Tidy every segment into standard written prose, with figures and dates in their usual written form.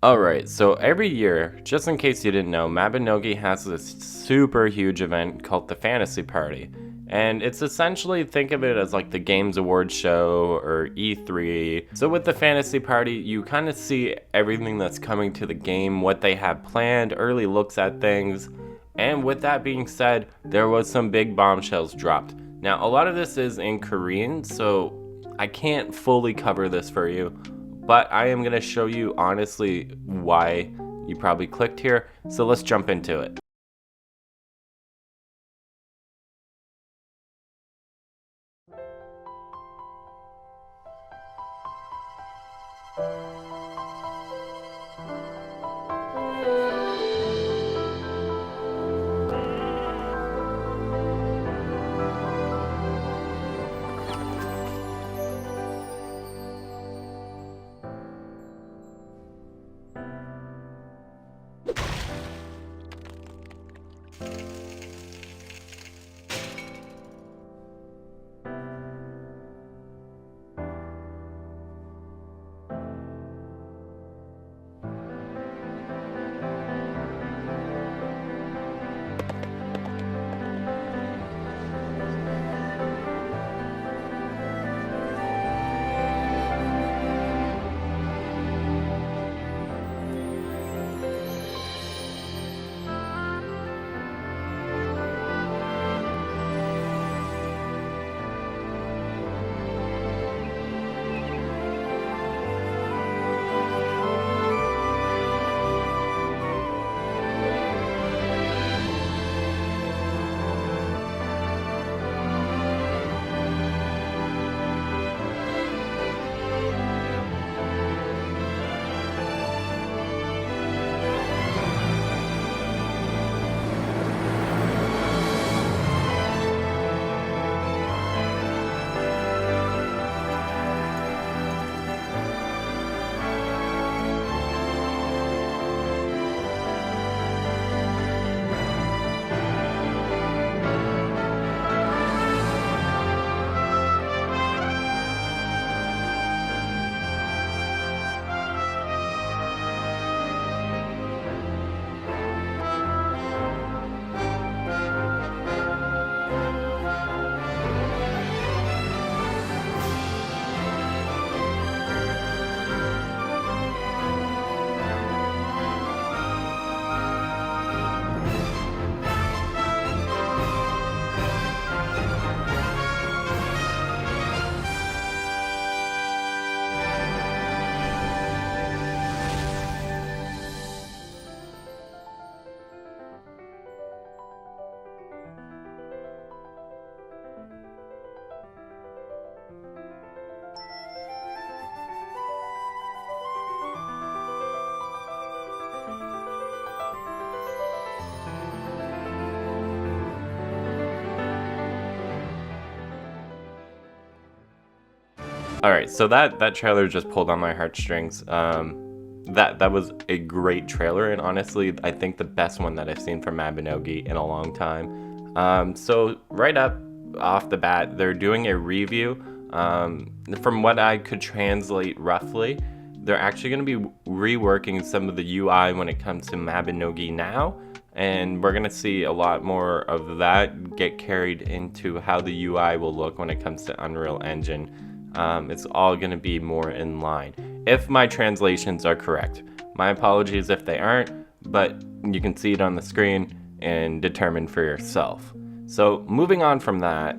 Alright, so every year, just in case you didn't know, Mabinogi has this super huge event called the Fantasy Party. And it's essentially, think of it as like the Games Awards show or E3. So with the Fantasy Party, you kind of see everything that's coming to the game, what they have planned, early looks at things. And with that being said, there was some big bombshells dropped. Now, a lot of this is in Korean, so I can't fully cover this for you, but I am going to show you honestly why you probably clicked here. So let's jump into it. All right, so that trailer just pulled on my heartstrings. That was a great trailer, and honestly, I think the best one that I've seen from Mabinogi in a long time. So right up off the bat, they're doing a review. From what I could translate roughly, they're actually going to be reworking some of the UI when it comes to Mabinogi now, and we're going to see a lot more of that get carried into how the UI will look when it comes to Unreal Engine. It's all going to be more in line, if my translations are correct. My apologies if they aren't, but you can see it on the screen and determine for yourself. So moving on from that,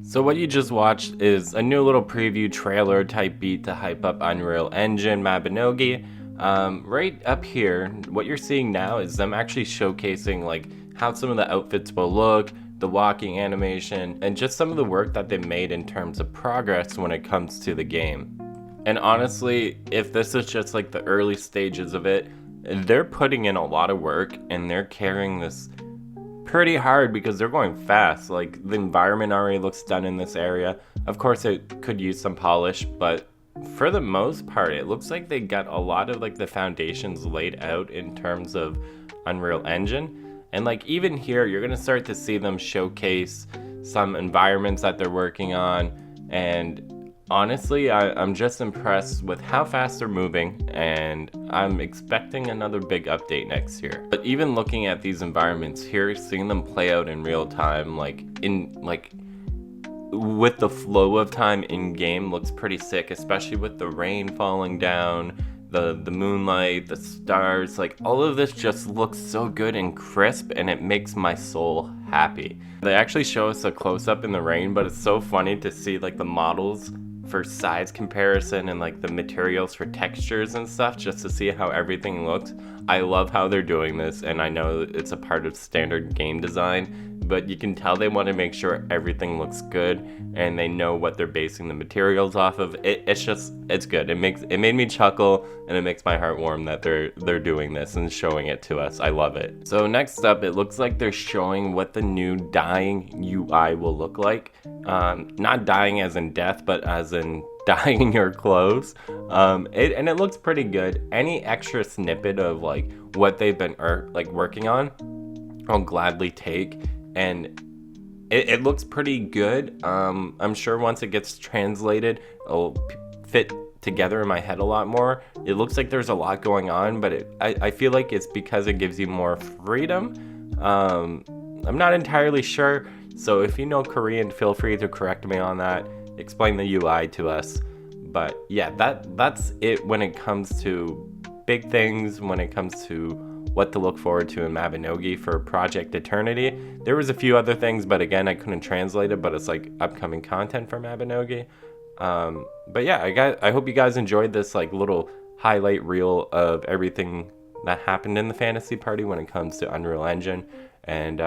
So what you just watched is a new little preview trailer type beat to hype up Unreal Engine Mabinogi. Right up here, what you're seeing now is them actually showcasing like how some of the outfits will look, the walking animation, and just some of the work that they made in terms of progress when it comes to the game. And honestly, if this is just like the early stages of it, they're putting in a lot of work and they're carrying this pretty hard because they're going fast. Like the environment already looks done in this area. Of course it could use some polish, but for the most part it looks like they got a lot of like the foundations laid out in terms of Unreal Engine. And like even here you're gonna start to see them showcase some environments that they're working on, and honestly, I'm just impressed with how fast they're moving, and I'm expecting another big update next year. But even looking at these environments here, seeing them play out in real time, like with the flow of time in game, looks pretty sick, especially with the rain falling down, the moonlight, the stars, like all of this just looks so good and crisp, and it makes my soul happy. They actually show us a close-up in the rain, but it's so funny to see like the models for size comparison and like the materials for textures and stuff, just to see how everything looks. I love how they're doing this, and I know it's a part of standard game design, but you can tell they want to make sure everything looks good and they know what they're basing the materials off of. It's good. It made me chuckle, and it makes my heart warm that they're doing this and showing it to us. I love it. So next up, it looks like they're showing what the new dying UI will look like. Not dying as in death, but as in dyeing your clothes. And it looks pretty good. Any extra snippet of like what they've been working on, I'll gladly take. And it looks pretty good. I'm sure once it gets translated, it'll fit together in my head a lot more. It looks like there's a lot going on, but I feel like it's because it gives you more freedom. I'm not entirely sure, so if you know Korean, feel free to correct me on that. Explain the UI to us. But yeah, that's it when it comes to big things, when it comes to what to look forward to in Mabinogi for Project Eternity. There was a few other things, but again, I couldn't translate it, but it's like upcoming content for Mabinogi. But yeah, I hope you guys enjoyed this like little highlight reel of everything that happened in the fantasy party when it comes to Unreal Engine. And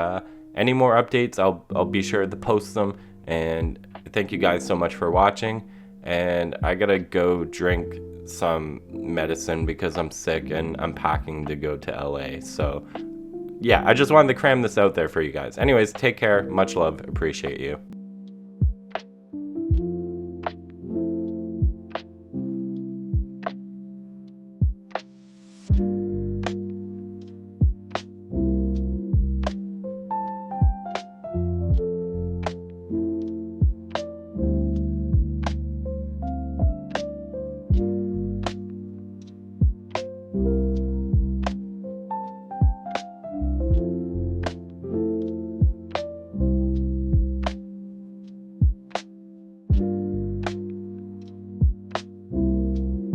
any more updates, I'll be sure to post them. And thank you guys so much for watching. And I gotta go drink some medicine because I'm sick and I'm packing to go to LA. So yeah, I just wanted to cram this out there for you guys. Anyways, take care. Much love. Appreciate you.